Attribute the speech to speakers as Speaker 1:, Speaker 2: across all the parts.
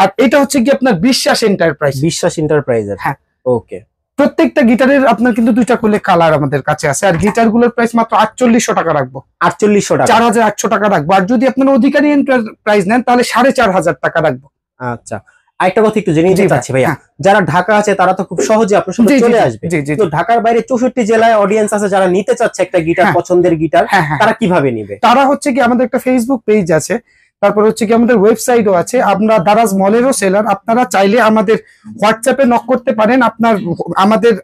Speaker 1: আর এটা হচ্ছে কি আপনার বিশ্বাস এন্টারপ্রাইজ।
Speaker 2: বিশ্বাস এন্টারপ্রাইজের।
Speaker 1: হ্যাঁ
Speaker 2: ওকে।
Speaker 1: প্রত্যেকটা গিটারের আপনার কিন্তু 2টা করে কালার আমাদের কাছে আছে। আর গিটার গুলোর প্রাইস মাত্র 4800 টাকা রাখবো।
Speaker 2: 4800 টাকা,
Speaker 1: 4800 টাকা রাখবো। আর যদি আপনার অধিকারী এন্টারপ্রাইজ নেন তাহলে 4500 টাকা রাখবো।
Speaker 2: আচ্ছা আরেকটা কথা একটু জেনে নিতে চাচ্ছি ভাইয়া, যারা ঢাকা আছে তারা তো খুব সহজে আপনার সাথে চলে আসবে, তো ঢাকার বাইরে 64 জেলায় অডিয়েন্স আছে যারা নিতে চাচ্ছে একটা গিটার, পছন্দের গিটার, তারা কিভাবে নিবে?
Speaker 1: তারা হচ্ছে কি আমাদের একটা ফেসবুক পেজ আছে, তারপর হচ্ছে কি আমাদের ওয়েবসাইটও আছে, আমরা দারাজ মলেরও সেলার। আপনারা চাইলে আমাদের হোয়াটসঅ্যাপে নক করতে পারেন।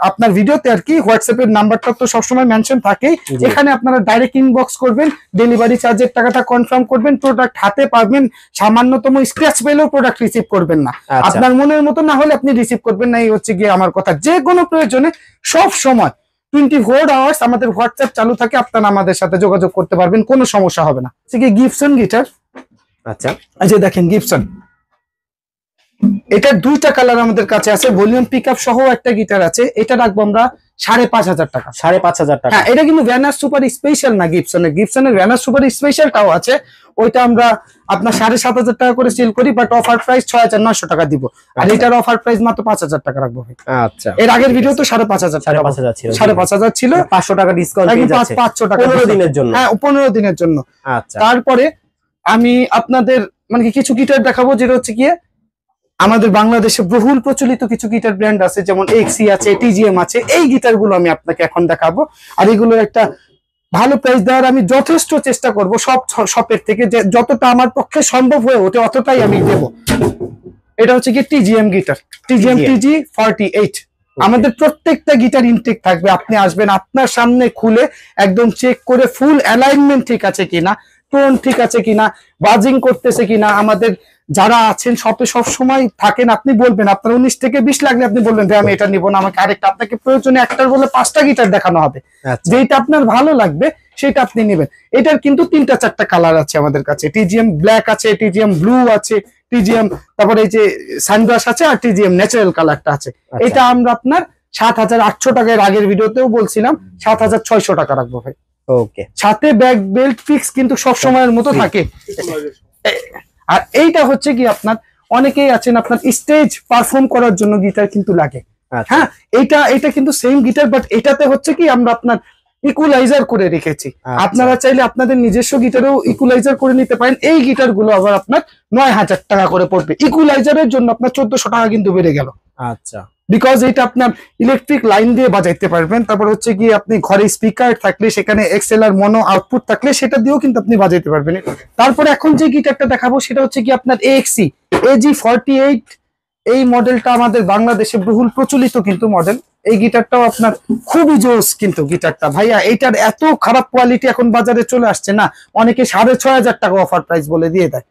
Speaker 1: আপনার ভিডিওতে আর কি হোয়াটসঅ্যাপের নাম্বারটা তো সবসময় মেনশন থাকেই, এখানে আপনারা ডাইরেক্ট ইনবক্স করবেন, ডেলিভারি চার্জের টাকাটা কনফার্ম করবেন, প্রোডাক্ট হাতে পাবেন, সামান্যতম স্ক্র্যাচ পেলেও প্রোডাক্ট রিসিভ করবেন না। আপনার মনের মতো না হলে আপনি রিসিভ করবেন না, এই হচ্ছে গিয়ে আমার কথা। যে কোনো প্রয়োজনে সব সময় 24 আওয়ার্স আমাদের হোয়াটসঅ্যাপ চালু থাকে, আপনারা আমাদের সাথে যোগাযোগ করতে পারবেন, কোনো সমস্যা হবে না। Gibson guitar.
Speaker 2: আচ্ছা
Speaker 1: এই যে দেখেন গিবসন, এটার 2টা কালার আমাদের কাছে আছে, ভলিউম পিকআপ সহ একটা গিটার আছে। এটা রাখবো আমরা 5500 টাকা।
Speaker 2: 5500 টাকা।
Speaker 1: হ্যাঁ এটা কিন্তু ভ্যানার সুপার স্পেশাল না, গিবসনের ভ্যানার সুপার স্পেশালটাও আছে, ওইটা আমরা আপনার 7500 টাকা করে সেল করি, বাট অফার প্রাইস 6900 টাকা দিব। আর এটার অফার প্রাইস মাত্র 5000 টাকা রাখবো। আচ্ছা এর আগের ভিডিও তো 5500 ছিল, 5500 ছিল,
Speaker 2: 500 টাকা ডিসকাউন্ট পেয়ে যাচ্ছে
Speaker 1: 500 টাকা
Speaker 2: 15 দিনের জন্য।
Speaker 1: হ্যাঁ 15 দিনের জন্য।
Speaker 2: আচ্ছা
Speaker 1: তারপরে আমি আপনাদের মানে কিছু গিটার দেখাবো, যেটা হচ্ছে কি আমাদের বাংলাদেশে বহুল প্রচলিত কিছু গিটার ব্র্যান্ড আছে, যেমন এক্সি আছে, টিজিএম আছে। এই গিটার গুলো আমি আপনাকে এখন দেখাবো, আর এগুলোর একটা ভালো প্রাইস দেওয়ার আমি যথেষ্ট চেষ্টা করব সব শপের থেকে, যে যতটা আমার পক্ষে সম্ভব হয়ে ওঠে অতটাই আমি দেব। এটা হচ্ছে কি টিজিএম গিটার, টিজিএম টিজি 48। আমাদের প্রত্যেকটা গিটার ইনটেক থাকবে, আপনি আসবেন আপনার সামনে খুলে একদম চেক করে ফুল অ্যালাইনমেন্ট ঠিক আছে কিনা, টোন ঠিক আছে কিনা, বাজিং করতেছে কিনা। আমাদের যারা আছেন শপে সব সময় থাকেন, আপনি বলবেন আপনার 19 থেকে 20 লাগলে আপনি বলবেন যে আমি এটা নিব না, আমাকে আরেকটা। আপনাকে প্রয়োজনে একটার বলে 5টা গিটার দেখানো হবে, যেটা আপনার ভালো লাগবে সেটা আপনি নেবেন। এটার কিন্তু 3টা 4টা কালার আছে আমাদের কাছে, টিজিএম ব্ল্যাক আছে, টিজিএম ব্লু আছে, টিজিএম তারপরে এই যে সানগ্লাস আছে, আর টিজিএম ন্যাচারাল কালারটা আছে। এটা আমরা আপনার 7800 টাকা, এর আগের ভিডিওতেও বলছিলাম 7600 টাকা রাখবো ভাই।
Speaker 2: ওকে,
Speaker 1: সাথে ব্যাক বেল্ট ফিক্স কিন্তু সব সময়ের মতো থাকে। আর এইটা হচ্ছে কি আপনার অনেকেই আছেন আপনার স্টেজ পারফর্ম করার জন্য গিটার কিন্তু লাগে। হ্যাঁ এটা কিন্তু সেম গিটার, বাট এটাতে হচ্ছে কি আমরা আপনার ইকুয়ালাইজার করে রেখেছি। আপনারা চাইলে আপনাদের নিজস্ব গিটারেও ইকুয়ালাইজার করে নিতে পারেন। এই গিটার গুলো আবার আপনার 9000 টাকা করে পড়বে। ইকুয়ালাইজারের জন্য আপনার 1400 টাকা কিন্তু বেড়ে গেল।
Speaker 2: আচ্ছা
Speaker 1: বিকজ এটা আপনার ইলেকট্রিক লাইন দিয়ে বাজাইতে পারবেন। তারপর হচ্ছে কি আপনি ঘরে স্পিকার থাকলে, সেখানে এক্সএলআর মনো আউটপুট থাকলে সেটা দিয়েও কিন্তু আপনি বাজাইতে পারবেন। তারপরে এখন যে গিটারটা দেখাবো সেটা হচ্ছে কি আপনার এক্সি AG48। এই মডেলটা আমাদের বাংলাদেশে বহুল প্রচলিত কিন্তু মডেল। এই গিটারটাও আপনার খুবই জোস কিন্তু গিটারটা ভাইয়া। এইটার এত খারাপ কোয়ালিটি এখন বাজারে চলে আসছে না, অনেকে 6500 টাকা অফার প্রাইস বলে দিয়ে দেয়।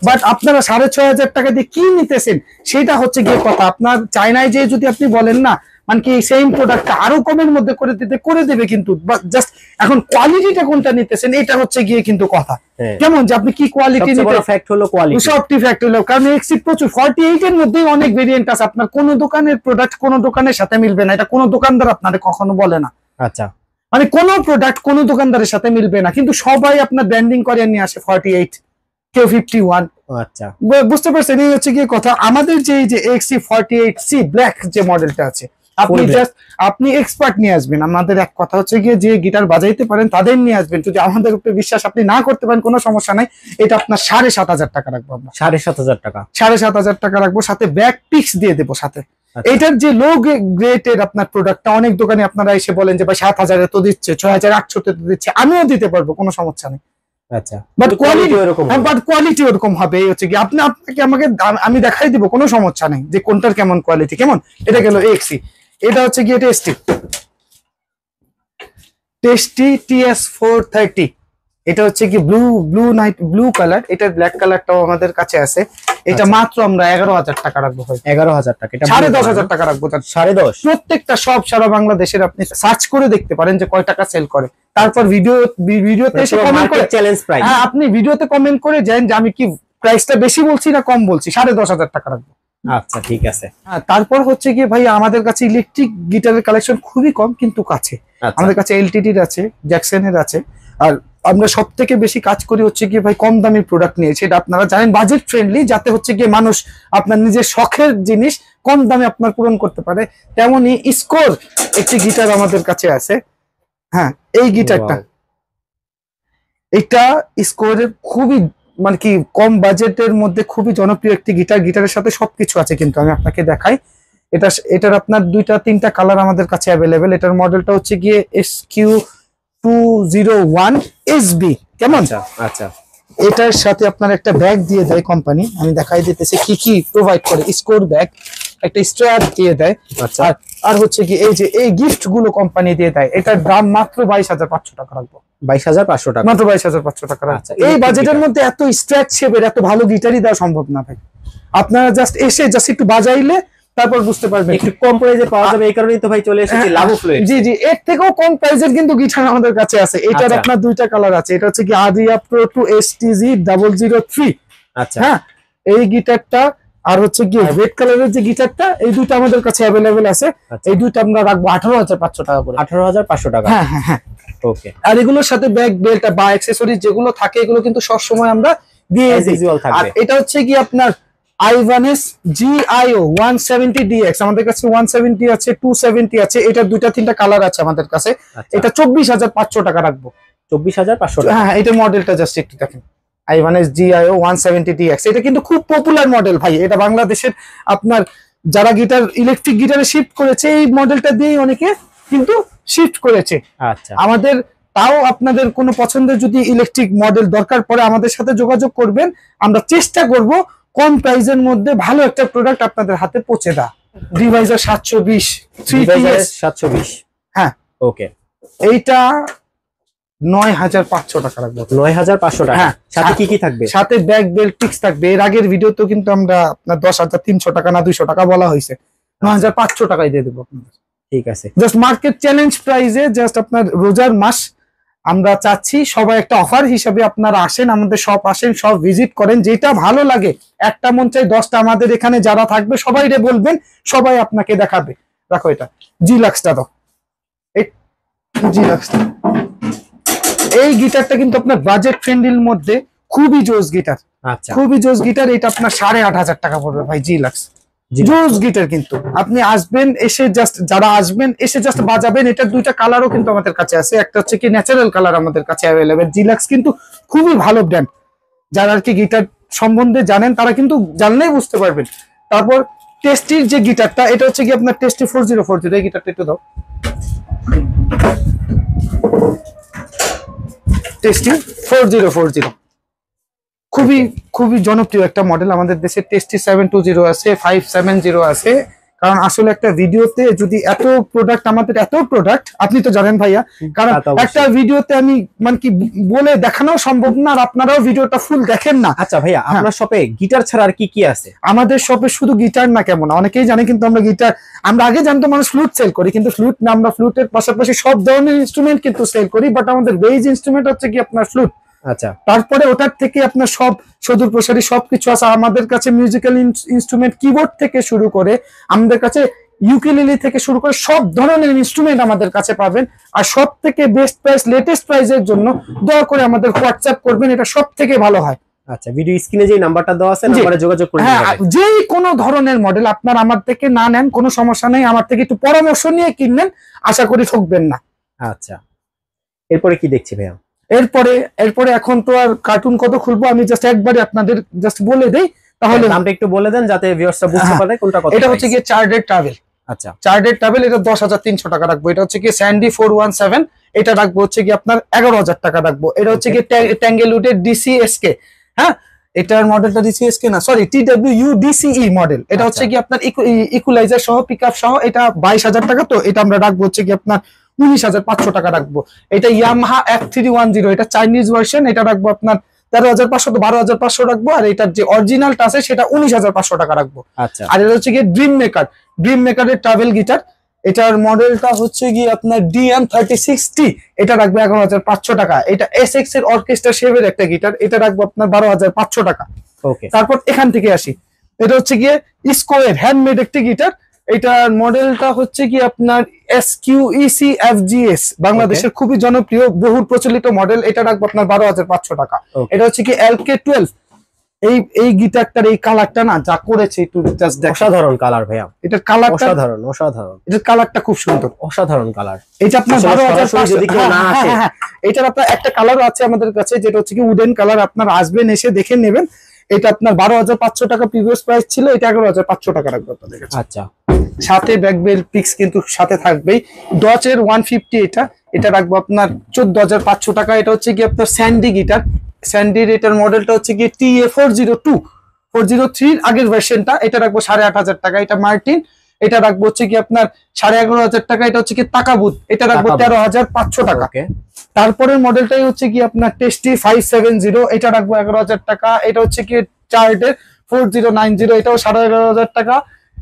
Speaker 1: বাট আপনারা 6500 টাকা দিয়ে কি নিতেছেন সেটা হচ্ছে গিয়ে কথা। আপনার চায়নায় যে যদি আপনি বলেন না মানে কি সেম প্রোডাক্টটা আরো কমের মধ্যে করে দেবে কিন্তু, জাস্ট এখন কোয়ালিটিটা কোনটা নিতেছেন এটা হচ্ছে গিয়ে কিন্তু কথা। কেমন যে আপনি কি কোয়ালিটি নিতে, ফ্যাক্ট হলো কোয়ালিটি, সবটি ফ্যাক্ট হলো। কারণ এক্সি প্রচুর 48 এর মধ্যেই অনেক ভেরিয়েন্ট আছে। আপনার কোন দোকানের প্রোডাক্ট কোন দোকানের সাথে মিলবে না, এটা কোন দোকানদার আপনাদের কখনো বলে না।
Speaker 2: আচ্ছা
Speaker 1: মানে কোন প্রোডাক্ট কোন দোকানদারের সাথে মিলবে না, কিন্তু সবাই আপনার ব্র্যান্ডিং করে নিয়ে আসে 48 কেউ 51।
Speaker 2: আচ্ছা
Speaker 1: বুঝতে পারছেন, এই হচ্ছে গিয়ে কথা। আমাদের যে XC48C ব্ল্যাক যে মডেলটা আছে, আপনি এক্সপার্ট নিয়ে আসবেন। আমাদের এক কথা হচ্ছে গিয়ে যে গিটার বাজাইতে পারেন তাদের নিয়ে আসবেন। যদি আমাদের উপরে বিশ্বাস আপনি না করতে পারেন কোনো সমস্যা নাই, এটা আপনার 7500 টাকা রাখবো আমরা।
Speaker 2: 7500 টাকা,
Speaker 1: 7500 টাকা রাখবো, সাথে ব্যাক পিক্স দিয়ে দেবো সাথে। এটার যে লো গ্রেডের আপনার প্রোডাক্টটা অনেক দোকানে আপনারা এসে বলেন যে ভাই 7000 তো দিচ্ছে, 6800 তো দিচ্ছে, আমিও দিতে পারবো, কোনো সমস্যা নেই।
Speaker 2: আচ্ছা
Speaker 1: বাট কোয়ালিটি ওরকম হবে। এই হচ্ছে কি আপনাকে আমাকে আমি দেখাই দিব, কোনো সমস্যা নেই যে কোনটার কেমন কোয়ালিটি কেমন। এটা গেল এক্সি। এটা হচ্ছে কি টেস্টি TS430। এটা হচ্ছে কি ব্লু কালার, এটা ব্ল্যাক কালারটাও আমাদের কাছে আছে। এটা মাত্র আমরা 11000 টাকা রাখবো।
Speaker 2: 11000 টাকা, এটা
Speaker 1: 10500 টাকা রাখবো। 10.5 প্রত্যেকটা সব সারা বাংলাদেশের আপনি সার্চ করে দেখতে পারেন যে কয় টাকা সেল করে। তারপর ভিডিওতে এসে কমেন্ট করে চ্যালেঞ্জ প্রাইস, হ্যাঁ আপনি ভিডিওতে কমেন্ট করে জানেন যে আমি কি প্রাইসটা বেশি বলছি না কম বলছি। 10500 টাকা রাখবো।
Speaker 2: আচ্ছা ঠিক আছে।
Speaker 1: তারপর হচ্ছে কি ভাই আমাদের কাছে ইলেকট্রিক গিটারের কালেকশন খুবই কম কিন্তু কাছে। আমাদের কাছে এলটিডির আছে, জ্যাকসনের আছে, আর আমরা সব থেকে বেশি কাজ করি হচ্ছে কি ভাই কম দামি প্রোডাক্ট নিয়ে, সেটা আপনারা জানেন বাজেট ফ্রেন্ডলি, যাতে হচ্ছে কি মানুষ আপনার নিজের শখের জিনিস কম দামে আপনার পূরণ করতে পারে। তেমনই স্কোর একটি গিটার আমাদের কাছে আছে। হ্যাঁ, এই গিটারটা, এটা স্কোরের খুবই মানে কি কম বাজেটের মধ্যে খুবই জনপ্রিয় একটি গিটার। গিটারের সাথে সবকিছু আছে, কিন্তু আমি আপনাকে দেখাই। এটার আপনার 2-3টা কালার আমাদের কাছে অ্যাভেলেবেল। এটার মডেলটা হচ্ছে গিয়ে SQ201 SB। কেমন?
Speaker 2: আচ্ছা,
Speaker 1: এটার সাথে আপনার একটা ব্যাগ দিয়ে দেয় কোম্পানি, আমি দেখাই দিতেছি কি কি প্রোভাইড করে। স্কোর ব্যাগ, একটা স্ট্র্যাপ দিয়ে দেয়, আর হচ্ছে কি এই যে এই গিফট গুলো কোম্পানি দিয়ে দেয়। এটার দাম মাত্র 22,500 টাকা রাখবো।
Speaker 2: 22,500 টাকা,
Speaker 1: মাত্র 22,500 টাকা।
Speaker 2: আচ্ছা,
Speaker 1: এই বাজেটের মধ্যে এত স্ট্রেচ শেপের এত ভালো গিটারই দেওয়া সম্ভব না ভাই। আপনারা জাস্ট একটু বাজাইলে তারপর বুঝতে পারবেন।
Speaker 2: একটু কম প্রাইসে পাওয়া যাবে, এই কারণেই তো ভাই চলে এসেছি লাভো ফ্লেক্স।
Speaker 1: জি জি, এর থেকেও কম প্রাইসের কিন্তু গিটার আমাদের কাছে আছে। এটার আপনার 2টা কালার আছে। এটা হচ্ছে কি আদিয়া প্রো 2 STG 003।
Speaker 2: আচ্ছা,
Speaker 1: হ্যাঁ, এই গিটারটা আর হচ্ছে কি রেড কালারের যে গিটারটা, এই দুটো আমাদের কাছে অ্যাভেলেবেল আছে। এই দুটো আমরা রাখবো 18,500 টাকা করে।
Speaker 2: 18,500 টাকা।
Speaker 1: হ্যাঁ হ্যাঁ হ্যাঁ,
Speaker 2: ওকে।
Speaker 1: আর এগুলোর সাথে ব্যাগ বেল্ট বা অ্যাকসেসরিজ যেগুলো থাকে এগুলো কিন্তু সব সময় আমরা দিয়ে দিই। আর এটা হচ্ছে কি আপনার Ibanez GIO 170DX, আমাদের কাছে 170 আছে, 270 আছে। এটা 2-3টা কালার আছে আমাদের কাছে। এটা 24,500 টাকা রাখবো।
Speaker 2: 24,500 টাকা।
Speaker 1: হ্যাঁ, এটা মডেলটা জাস্ট একটু দেখেন, Ibanez GIO 170DX। এটা কিন্তু খুব পপুলার মডেল ভাই। এটা বাংলাদেশের আপনার যারা গিটার ইলেকট্রিক গিটারে শিফট করেছে এই মডেলটা দিয়েই অনেকে কিন্তু শিফট করেছে।
Speaker 2: আচ্ছা,
Speaker 1: আমাদের তাও আপনাদের কোনো পছন্দের যদি ইলেকট্রিক মডেল দরকার পড়ে আমাদের সাথে যোগাযোগ করবেন। আমরা চেষ্টা করব কম প্রাইসের মধ্যে ভালো একটা প্রোডাক্ট আপনাদের হাতে পৌঁছে দেওয়া। ডিভাইজার 720
Speaker 2: 720।
Speaker 1: হ্যাঁ,
Speaker 2: ওকে।
Speaker 1: এইটা 9,500 টাকা রাখবো।
Speaker 2: 9,500 টাকা।
Speaker 1: হ্যাঁ,
Speaker 2: সাথে কি কি থাকবে?
Speaker 1: সাথে ব্যাগ বেল্ট টিক্স থাকবে। এর আগের ভিডিওতেও কিন্তু আমরা আপনার 10,300 টাকা না 200 টাকা বলা হয়েছে। 9,500 টাকায় দিয়ে দেবো আপনাদের।
Speaker 2: ঠিক আছে,
Speaker 1: জাস্ট মার্কেট চ্যালেঞ্জ প্রাইসে, জাস্ট আপনার রোজার মাস আমরা চাচ্ছি সবাই একটা অফার হিসাবে আপনারা আসেন, আমাদের শপ আসেন, সব ভিজিট করেন। যেটা ভালো লাগে, একটা মন চাই 10টা আমাদের এখানে যারা থাকবে সবাই বলবেন, সবাই আপনাকে দেখাবে। দেখো এটা জিলাক্সটা, তো এই জিলাক্সটা, এই গিটারটা কিন্তু আপনার বাজেট ফ্রেন্ডলির মধ্যে খুবই জোস গিটার।
Speaker 2: আচ্ছা,
Speaker 1: খুবই জোস গিটার। এটা আপনার 8,500 টাকা পড়বে ভাই। জিলাক্স জোস গিটার। কিন্তু আপনি আসবেন, এসে জাস্ট যারা আসবেন এসে জাস্ট বাজাবেন। এটার 2টা কালারও কিন্তু আমাদের কাছে আছে। একটা হচ্ছে কি ন্যাচারাল কালার আমাদের কাছে অ্যাভেলেবেল। জিলাক্স কিন্তু খুবই ভালো ব্র্যান্ড, যারা আর কি গিটার সম্বন্ধে জানেন তারা কিন্তু জানলেই বুঝতে পারবেন। তারপর টেস্টির যে গিটারটা, এটা হচ্ছে কি আপনার টেস্টি 4040। এই গিটারটা একটু দাও, টেস্টি 4040। খুবই জনপ্রিয় একটা মডেল আমাদের দেশে। টেস্টি 720 আছে, 570 আছে। কারণ আসলে একটা ভিডিওতে যদি এত প্রোডাক্ট, আমাদের এত প্রোডাক্ট আপনি তো জানেন ভাইয়া, কারণ একটা ভিডিওতে আমি মানে কি বলে দেখানো সম্ভব না, আর আপনারাও ভিডিওটা ফুল দেখেন না।
Speaker 2: আচ্ছা ভাইয়া, আপনার শপে গিটার ছাড়া আর কি কি আছে? আমাদের
Speaker 1: শপে শুধু গিটার না, কেমন অনেকেই জানে কিন্তু আমরা গিটার, আমরা আগে জানতো মানুষ ফ্লুট সেল করি, কিন্তু ফ্লুট না, আমরা ফ্লুটের পাশাপাশি সব ধরনের ইনস্ট্রুমেন্ট কিন্তু সেল করি। বাট আমাদের বেজ ইনস্ট্রুমেন্ট হচ্ছে কি আপনার ফ্লুট।
Speaker 2: আচ্ছা,
Speaker 1: তারপরে ওটার থেকে আপনার সব সদূর প্রসারী সবকিছু আছে আমাদের কাছে। মিউজিক্যাল ইনস্ট্রুমেন্ট, কিবোর্ড থেকে শুরু করে আমাদের কাছে ইউকেলেলে থেকে শুরু করে সব ধরনের ইনস্ট্রুমেন্ট আমাদের কাছে পাবেন। আর সব থেকে বেস্ট প্রাইস, লেটেস্ট প্রাইসের জন্য দয়া করে আমাদের হোয়াটসঅ্যাপ করবেন, এটা সব থেকে ভালো হয়।
Speaker 2: আচ্ছা, ভিডিও স্ক্রিনে যে নাম্বারটা দেওয়া আছে নম্বরে যোগাযোগ করুন।
Speaker 1: হ্যাঁ, যেই কোনো ধরনের মডেল আপনার আমার থেকে না নেন কোনো সমস্যা নেই, আমার থেকে একটু পরামর্শ নিয়ে কিনবেন, আশা করি ঠকবেন না।
Speaker 2: আচ্ছা, এরপরে কি দেখছি ভাইয়া?
Speaker 1: এরপরে এখন তো আর কার্টুন কত খুলবো, আমি জাস্ট একবারে আপনাদের জাস্ট বলে দেই, তাহলে
Speaker 2: নামটা একটু বলে দেন যাতে ভিউয়ার্সরা বুঝতে পারে কোনটা কত।
Speaker 1: এটা হচ্ছে কি চার্ডেড ট্রাভেল।
Speaker 2: আচ্ছা,
Speaker 1: চার্ডেড ট্রাভেল, এটা 10,300 টাকা রাখবো। এটা হচ্ছে কি স্যান্ডি 417, এটা রাখবো হচ্ছে কি আপনার 11,000 টাকা রাখবো। এটা হচ্ছে কি ট্যাঙ্গেলউডের DCSK। হ্যাঁ, এটার মডেলটা DCSK না, সরি TWU DCE মডেল। এটা হচ্ছে কি আপনার ইকুয়ালাইজার সহ পিকআপ সহ, এটা 22,000 টাকা। তো এটা আমরা রাখবো হচ্ছে কি আপনার 19,500 টাকা রাখবো। এটা ইয়ামাহা F310, এটা চাইনিজ ভার্সন, এটা রাখবো আপনার 13,500 তো 12,500 রাখবো। আর এটার যে অরিজিনালটা আছে সেটা 19,500 টাকা রাখবো।
Speaker 2: আচ্ছা,
Speaker 1: আর এটা হচ্ছে কি ড্রিম মেকারের ট্রাভেল গিটার। এটার মডেলটা হচ্ছে কি আপনার DM36T, এটা রাখবো 11,500 টাকা। এটা SX এর অর্কেস্ট্রা শেভের একটা গিটার, এটা রাখবো আপনার 12,500 টাকা।
Speaker 2: ওকে।
Speaker 1: তারপর এখান থেকে আসি, এটা হচ্ছে গিয়ে স্কোয়ার হ্যান্ডমেড একটি গিটার, এটার মডেলটা হচ্ছে কি আপনার SQEC FGS, বাংলাদেশের খুবই জনপ্রিয় বহুল প্রচলিত মডেল। এটা রাখবো আপনার 12,500 টাকা। এটা হচ্ছে কি LK12। এই গিটারটার এই কালারটা না যা করেছে একটু জাস্ট দেখো,
Speaker 2: অসাধারণ কালার ভাইয়া,
Speaker 1: এটার কালারটা
Speaker 2: অসাধারণ অসাধারণ,
Speaker 1: এটার কালারটা খুব সুন্দর,
Speaker 2: অসাধারণ কালার।
Speaker 1: এটা আপনার 12,500
Speaker 2: যদি কেউ না আসে,
Speaker 1: এটার আপনার একটা কালার আছে আমাদের কাছে যেটা হচ্ছে কি উডেন কালার। আপনার আসবেন এসে দেখে নেবেন। এটা আপনার 12,500 টাকা প্রিভিয়াস প্রাইস ছিল, এটা 11,500 টাকা রাখবো আপনাদের কাছে।
Speaker 2: আচ্ছা,
Speaker 1: সাথে ব্যাকবেল পিক্স কিন্তু সাথে থাকবেই। ডচের 150 এটা রাখবো আপনার 14,500 টাকা। এটা হচ্ছে কি আপনার স্যান্ডি গিটার, স্যান্ডির এটার মডেলটা হচ্ছে কি TA402 403 আগের ভার্সনটা। এটা রাখবো 8,500 টাকা। এটা মার্টিন, এটা রাখবো হচ্ছে কি আপনার 11,500 টাকা। এটা হচ্ছে কি তাকাবুত, এটা রাখবো 13,500 টাকা। তারপরের মডেলটাই হচ্ছে কি আপনার টেস্টি 570, এটা রাখবো 11,000 টাকা। এটা হচ্ছে কি চার্টের 4090, এটাও 11,500 টাকা।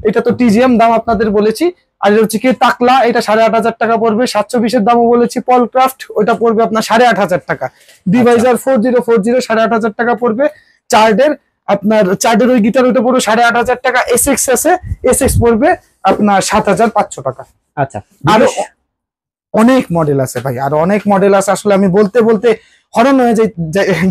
Speaker 1: এটা তো টিজিএম দাম আপনাদের বলেছি। আর এটা হচ্ছে কি টাকলা, এটা 8,500 টাকা পড়বে। 720 দামও বলেছি। পলক্রাফট, ওটা পড়বে আপনার 8,500 টাকা। ডিভাইজার 4040 8,500 টাকা পড়বে। চার্ডের আপনার চার্ডের ওই গিটার ওইটা পড়বে 8,500 টাকা। এসএক্স আছে, এসএক্স পড়বে আপনার 7,500 টাকা।
Speaker 2: আচ্ছা,
Speaker 1: আর অনেক মডেল আছে ভাই, আর অনেক মডেল আছে। আসলে আমি বলতে বলতে হরণ হয়ে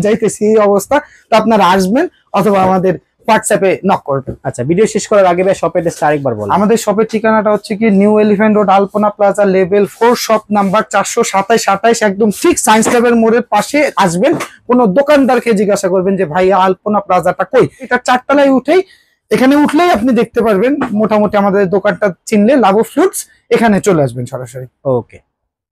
Speaker 1: যাইতেছি এই অবস্থা। তো আপনারা আসবেন অথবা আমাদের হোয়াটসঅ্যাপে নক করবেন।
Speaker 2: আচ্ছা, ভিডিও শেষ করার আগে ভাই শপের অ্যাড্রেসটা আরেকবার বলুন।
Speaker 1: আমাদের শপের ঠিকানাটা হচ্ছে কি নিউ এলিফ্যান্ট রোড, আলপনা প্লাজা, লেভেল 4, শপ নাম্বার 427, একদম ঠিক সায়েন্স ল্যাবের মোড়ের পাশে আসবেন। কোন দোকানদারকে জিজ্ঞাসা করবেন যে ভাইয়া আলপনা প্লাজাটা কই। এটা 4 তলায় উঠেই, এখানে উঠলেই আপনি দেখতে পারবেন। মোটামুটি আমাদের দোকানটা চিনলে লাভ ফ্রুটস, এখানে চলে আসবেন সরাসরি।
Speaker 2: ওকে।